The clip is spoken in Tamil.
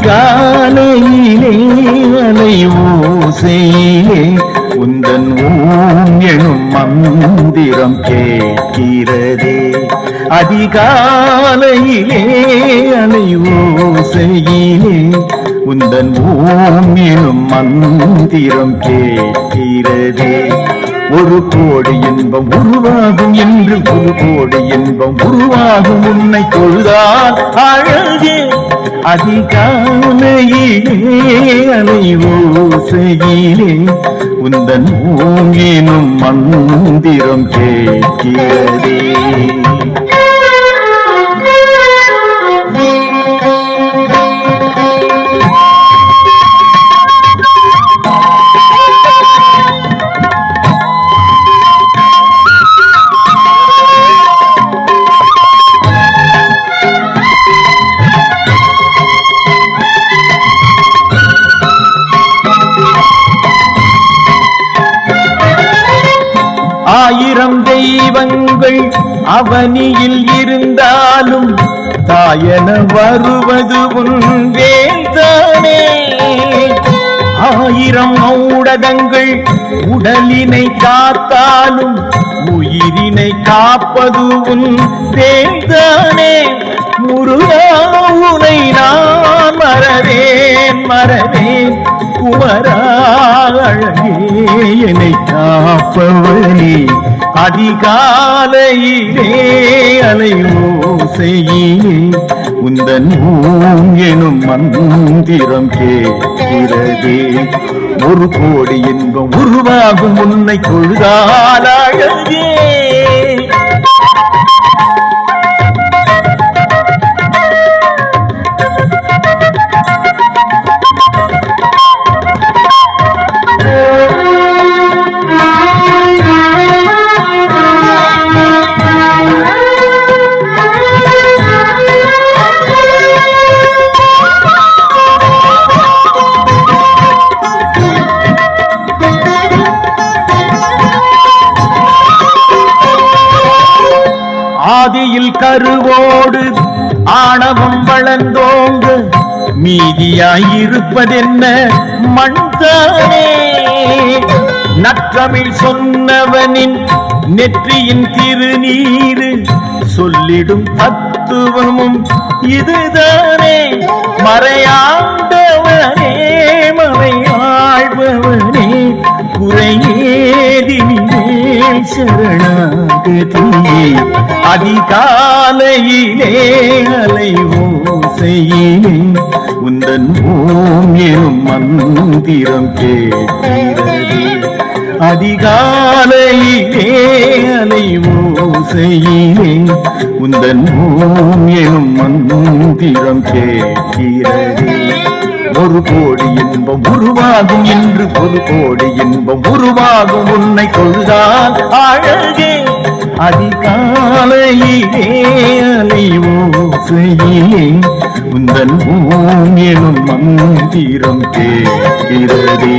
அதிகாலையிலே அலை ஓசையிலே உந்தன் ஓம் எனும் மந்திரம் கேட்கிறதே. அதிகாலையிலே அலை ஓசையிலே உந்தன் ஓம் எனும் மந்திரம் கேட்கிறதே. ஒரு கோடி இன்பம் உருவாகும் என்று ஒரு கோடி இன்பம் உருவாகும் உன்னை தொழுதால் அழகே. அதிகாலையிலே அலை ஓசையிலே உந்தன் ஓம் எனும் மந்திரம் கேட்கிறதே. ஆயிரம் தெய்வங்கள் அவனியில் இருந்தாலும் தாயன வருவது உன் வேல்தானே. ஆயிரம் ஊடகங்கள் உடலினை காத்தாலும் உயிரினை காப்பது உன் வேல்தானே. முருகா உனை நான் மறவேன் மறவேன் குமரா அழகே என்னை காப்பவனே. அதிகாலையிலே அலை ஓசையிலே உந்தன் ஓம் எனும் மந்திரம் கேட்கிறதே. ஒரு கோடி இன்பம் உருவாகும் உன்னை தொழுதால் அழகே. ஆதியில் கருவோடு ஆணவம் வளர்ந்தோங்க மீதியாயிருப்பதென்ன மண்தானே. நற்றமிழ் சொன்னவனின் நெற்றியின் திருநீரு சொல்லிடும் தத்துவமும் இதுதானே. மறையாண்டவனே மறையாழ்பவனே குறையேதினிலே சரணாகதியே. அதிகாலையிலே அலை ஓசையிலே உந்தன் ஓம் எனும் மந்திரம் கேட்கிறதே. அதிகாலையிலே அலை ஓசையிலே உந்தன் ஓம் எனும் மந்திரம் கேட்கிறதே. ஒரு கோடி இன்பம் உருவாகும் என்று ஒரு கோடி இன்பம் உருவாகும் உன்னை தொழுதால் அழகே. அதிகாலையிலே அலை ஓசையிலே உந்தன் ஓம் எனும் மந்திரம் கேட்கிறதே.